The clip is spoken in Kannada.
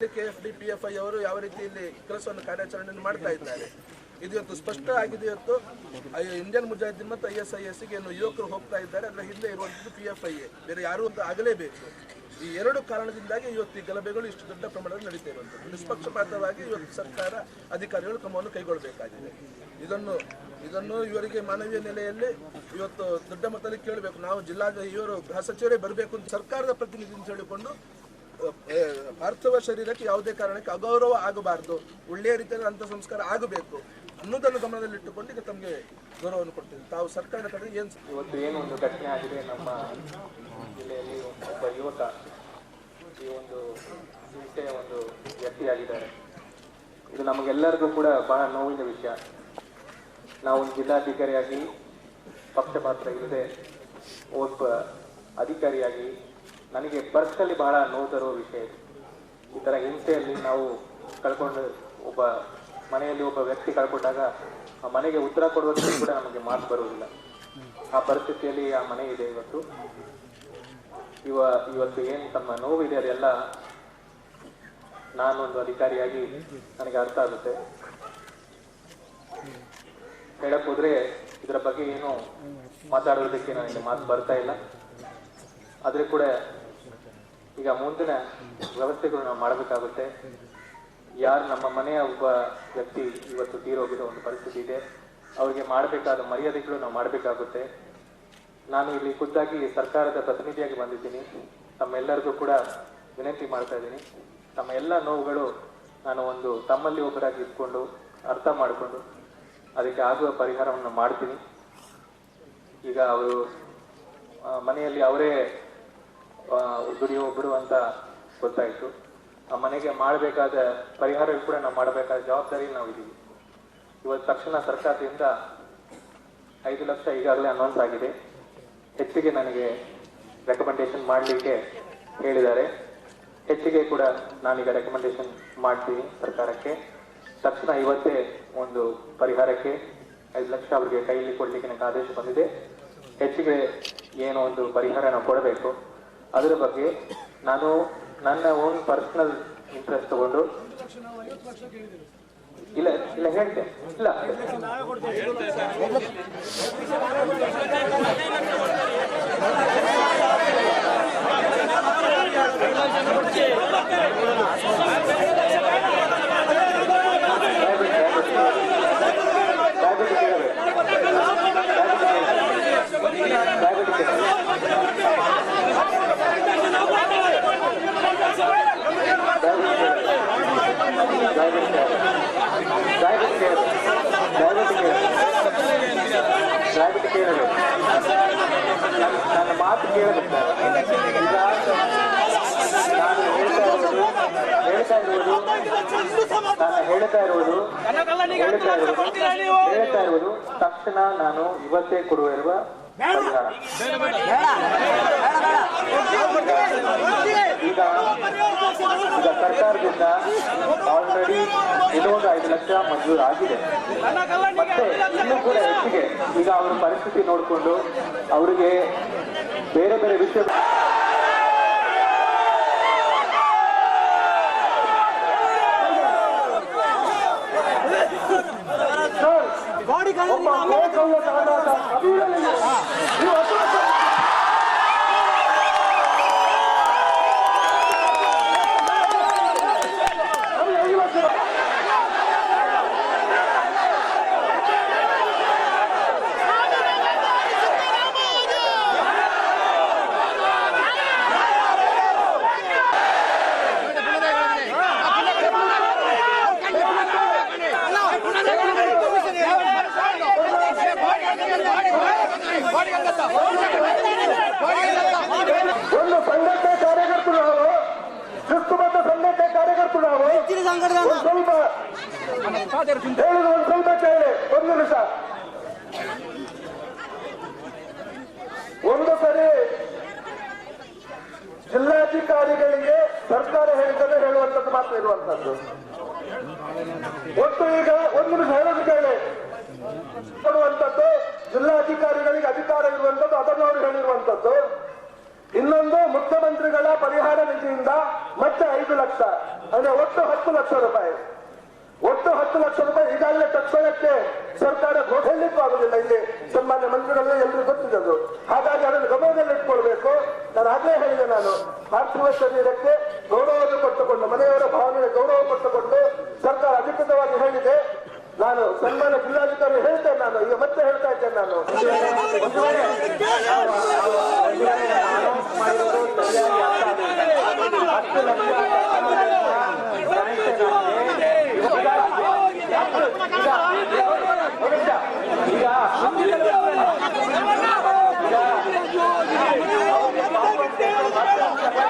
KFD PFI ಅವರು ಯಾವ ರೀತಿ ಇಲ್ಲಿ ಕೆಲಸವನ್ನು ಕಾರ್ಯಾಚರಣೆಯನ್ನು ಮಾಡ್ತಾ ಇದ್ದಾರೆ. ಇದು ಇವತ್ತು ಸ್ಪಷ್ಟ ಆಗಿದೆ. ಇವತ್ತು ಇಂಡಿಯನ್ ಮುಜಾಹಿದೀನ್ ಮತ್ತು ISIS ಗೆ ಯುವಕರು ಹೋಗ್ತಾ ಇದ್ದಾರೆ. ಅದರ ಹಿಂದೆ ಇರುವಂಥದ್ದು PFIA, ಬೇರೆ ಯಾರು ಅಂತ ಆಗಲೇಬೇಕು. ಈ ಎರಡು ಕಾರಣದಿಂದಾಗಿ ಇವತ್ತು ಈ ಗಲಭೆಗಳು ಇಷ್ಟು ದೊಡ್ಡ ಪ್ರಮಾಣದಲ್ಲಿ ನಡೀತಾ ಇರುವಂಥದ್ದು. ನಿಷ್ಪಕ್ಷಪಾತವಾಗಿ ಇವತ್ತು ಸರ್ಕಾರ ಅಧಿಕಾರಿಗಳು ಕ್ರಮವನ್ನು ಕೈಗೊಳ್ಳಬೇಕಾಗಿದೆ. ಇದನ್ನು ಇವರಿಗೆ ಮಾನವೀಯ ನೆಲೆಯಲ್ಲಿ ಇವತ್ತು ದೊಡ್ಡ ಮಟ್ಟದಲ್ಲಿ ಕೇಳಬೇಕು. ನಾವು ಇವರು ಗೃಹ ಸಚಿವರೇ ಬರಬೇಕು ಅಂತ ಸರ್ಕಾರದ ಪ್ರತಿನಿಧಿ ಅಂತ ಹೇಳಿಕೊಂಡು ಪಾರ್ಥಿವ ಶರೀರಕ್ಕೆ ಯಾವುದೇ ಕಾರಣಕ್ಕೆ ಅಗೌರವ ಆಗಬಾರದು, ಒಳ್ಳೆಯ ರೀತಿಯಲ್ಲಿ ಅಂತ್ಯ ಸಂಸ್ಕಾರ ಆಗಬೇಕು ಅನ್ನೋದನ್ನು ಗಮನದಲ್ಲಿಟ್ಟುಕೊಂಡು ಈಗ ತಮಗೆ ಗೌರವವನ್ನು ಕೊಡ್ತೀವಿ. ತಾವು ಸರ್ಕಾರದ ಕಡೆ ಇವತ್ತು ಏನೊಂದು ಘಟನೆ ಆಗಿದೆ ನಮ್ಮ ಜಿಲ್ಲೆಯಲ್ಲಿ, ಒಬ್ಬ ಯುವಕ ಈ ಒಂದು ಹಿಂಸೆಯ ಒಂದು ವ್ಯಕ್ತಿಯಾಗಿದ್ದಾರೆ. ಇದು ನಮಗೆಲ್ಲರಿಗೂ ಕೂಡ ಬಹಳ ನೋವಿನ ವಿಷಯ. ನಾವು ಒಂದು ಜಿಲ್ಲಾಧಿಕಾರಿಯಾಗಿ ಪಕ್ಷಪಾತ ಇಲ್ಲದೆ ಒಬ್ಬ ಅಧಿಕಾರಿಯಾಗಿ ನನಗೆ ಪರ್ಸನಲಿ ಬಹಳ ನೋವು ತರುವ ವಿಷಯ. ಈ ಥರ ಹಿಂಸೆಯಲ್ಲಿ ನಾವು ಕಳ್ಕೊಂಡು ಒಬ್ಬ ಮನೆಯಲ್ಲಿ ಒಬ್ಬ ವ್ಯಕ್ತಿ ಕಳ್ಕೊಂಡಾಗ ಆ ಮನೆಗೆ ಉತ್ತರ ಕೊಡುವುದಕ್ಕೆ ಕೂಡ ನಮಗೆ ಮಾತು ಬರುವುದಿಲ್ಲ. ಆ ಪರಿಸ್ಥಿತಿಯಲ್ಲಿ ಆ ಮನೆ ಇದೆ ಇವತ್ತು ಏನು ತಮ್ಮ ನೋವಿದೆ ಅದೆಲ್ಲ ನಾನೊಂದು ಅಧಿಕಾರಿಯಾಗಿ ನನಗೆ ಅರ್ಥ ಆಗುತ್ತೆ. ಹೇಳಕ್ ಹೋದ್ರೆ ಇದರ ಬಗ್ಗೆ ಏನು ಮಾತಾಡೋದಕ್ಕೆ ನನಗೆ ಮಾತು ಬರ್ತಾ ಇಲ್ಲ. ಆದ್ರೆ ಕೂಡ ಈಗ ಮುಂದಿನ ವ್ಯವಸ್ಥೆಗಳು ನಾವು ಮಾಡಬೇಕಾಗುತ್ತೆ. ಯಾರು ನಮ್ಮ ಮನೆಯ ಒಬ್ಬ ವ್ಯಕ್ತಿ ಇವತ್ತು ತೀರೋಗಿರೋ ಒಂದು ಪರಿಸ್ಥಿತಿ ಇದೆ, ಅವರಿಗೆ ಮಾಡಬೇಕಾದ ಮರ್ಯಾದೆಗಳು ನಾವು ಮಾಡಬೇಕಾಗುತ್ತೆ. ನಾನು ಇಲ್ಲಿ ಖುದ್ದಾಗಿ ಸರ್ಕಾರದ ಪ್ರತಿನಿಧಿಯಾಗಿ ಬಂದಿದ್ದೀನಿ. ತಮ್ಮೆಲ್ಲರಿಗೂ ಕೂಡ ವಿನಂತಿ ಮಾಡ್ತಾ ಇದ್ದೀನಿ, ತಮ್ಮ ಎಲ್ಲ ನೋವುಗಳು ನಾನು ಒಂದು ತಮ್ಮಲ್ಲಿ ಒಬ್ಬರಾಗಿ ಇಟ್ಕೊಂಡು ಅರ್ಥ ಮಾಡಿಕೊಂಡು ಅದಕ್ಕೆ ಆಗುವ ಪರಿಹಾರವನ್ನು ಮಾಡ್ತೀನಿ. ಈಗ ಅವರು ಮನೆಯಲ್ಲಿ ಅವರೇ ದುಡಿಯೊಬ್ಬರು ಅಂತ ಗೊತ್ತಾಯಿತು. ಆ ಮನೆಗೆ ಮಾಡಬೇಕಾದ ಪರಿಹಾರ ಕೂಡ ನಾವು ಮಾಡಬೇಕಾದ ಜವಾಬ್ದಾರಿ ನಾವಿದ್ದೀವಿ. ಇವತ್ತು ತಕ್ಷಣ ಸರ್ಕಾರದಿಂದ 5 ಲಕ್ಷ ಈಗಾಗಲೇ ಅನೌನ್ಸ್ ಆಗಿದೆ. ಹೆಚ್ಚಿಗೆ ನನಗೆ ರೆಕಮೆಂಡೇಶನ್ ಮಾಡಲಿಕ್ಕೆ ಹೇಳಿದ್ದಾರೆ. ಹೆಚ್ಚಿಗೆ ಕೂಡ ನಾನೀಗ ರೆಕಮೆಂಡೇಶನ್ ಮಾಡ್ತೀನಿ ಸರ್ಕಾರಕ್ಕೆ. ತಕ್ಷಣ ಇವತ್ತೇ ಒಂದು ಪರಿಹಾರಕ್ಕೆ 5 ಲಕ್ಷ ಅವರಿಗೆ ಕೈಯಲ್ಲಿ ಕೊಡಲಿಕ್ಕೆ ನನಗೆ ಆದೇಶ ಬಂದಿದೆ. ಹೆಚ್ಚಿಗೆ ಏನೋ ಒಂದು ಪರಿಹಾರ ನಾವು ಕೊಡಬೇಕು. ಅದರ ಬಗ್ಗೆ ನಾನು ನನ್ನ ಓನ್ ಪರ್ಸನಲ್ ಇಂಟ್ರೆಸ್ಟ್ ತಗೊಂಡು ಇಲ್ಲ ಹೇಳ್ತೆ ಇಲ್ಲ ನನ್ನ ಮಾತು ಕೇಳಬೇಕು. ಈಗ ನಾನು ಹೇಳ್ತಾ ಇರುವುದು ತಕ್ಷಣ ನಾನು ಇವತ್ತೇ ಕೊಡುವ ಪರಿಹಾರ. ಈಗ ಸರ್ಕಾರದಿಂದ ಆಲ್ರೆಡಿ ಇನ್ನೊಂದು 5 ಲಕ್ಷ ಮಂಜೂರು ಆಗಿದೆ. ಮತ್ತೆ ಇನ್ನೂ ಕೂಡ ಹೆಚ್ಚಿಗೆ ಈಗ ಅವರ ಪರಿಸ್ಥಿತಿ ನೋಡಿಕೊಂಡು ಅವರಿಗೆ ಬೇರೆ ಬೇರೆ ವಿಷಯ ಒಂದು ಸಂಘಟನೆ ಕಾರ್ಯಕರ್ತರು ನಾವು, ಶಿಸ್ತುಬದ್ಧ ಸಂಘಟನೆ ಕಾರ್ಯಕರ್ತರು ನಾವು. ಸ್ವಲ್ಪ ಹೇಳುದು ಒಂದು ಸ್ವಲ್ಪ ಕೇಳಿ, ಒಂದು ನಿಮಿಷ. ಒಂದು ಸರಿ ಜಿಲ್ಲಾಧಿಕಾರಿಗಳಿಗೆ ಸರ್ಕಾರ ಹೇಳಿದರೆ ಹೇಳುವಂಥದ್ದು ಮಾತ್ರ ಇರುವಂತದ್ದು. ಒಟ್ಟು ಈಗ ಒಂದು ನಿಮಿಷ ಹೇಳೋದು ಕೇಳಿ. ಜಿಲ್ಲಾಧಿಕಾರಿಗಳಿಗೆ ಅಧಿಕಾರ ಇರುವಂತದ್ದು ಅದನ್ನು ಅವರು ಹೇಳಿರುವಂತದ್ದು. ಇನ್ನೊಂದು ಮುಖ್ಯಮಂತ್ರಿಗಳ ಪರಿಹಾರ ನಿಧಿಯಿಂದ ಮತ್ತೆ 5 ಲಕ್ಷ, ಅಂದ್ರೆ ಒಟ್ಟು 10 ಲಕ್ಷ ರೂಪಾಯಿ. ಒಟ್ಟು 10 ಲಕ್ಷ ರೂಪಾಯಿ ಈಗಾಗಲೇ ತಕ್ಷಣಕ್ಕೆ ಸರ್ಕಾರ ಹೇಳಲಿಕ್ಕೂ ಆಗುದಿಲ್ಲ. ಇಲ್ಲಿ ಸನ್ಮಾನ್ಯ ಮಂತ್ರಿಗಳು ಎಲ್ಲರಿಗೂ ಗೊತ್ತಿದ್ದು. ಹಾಗಾಗಿ ಅದನ್ನು ಗಮನದಲ್ಲಿ ಇಟ್ಕೊಳ್ಬೇಕು. ನಾನು ಆಗಲೇ ಹೇಳಿದೆ, ನಾನು ಪಾರ್ಥಿವ ಶರೀರಕ್ಕೆ ಗೌರವವನ್ನು ಕೊಟ್ಟುಕೊಂಡು, ಮನೆಯವರ ಭಾವನೆಗೆ ಗೌರವ ಕೊಟ್ಟುಕೊಂಡು ಸರ್ಕಾರ ಅಧಿಕೃತವಾಗಿ ಹೇಳಿದೆ. ನಾನು ಸನ್ಮಾನ್ಯ ಜಿಲ್ಲಾಧಿಕಾರಿ ಹೇಳ್ತೇನೆ, ನಾನು ಈಗ ಮತ್ತೆ ಹೇಳ್ತಾ ಇದ್ದೇನೆ. ನಾನು ಒಂದು ವೇಳೆ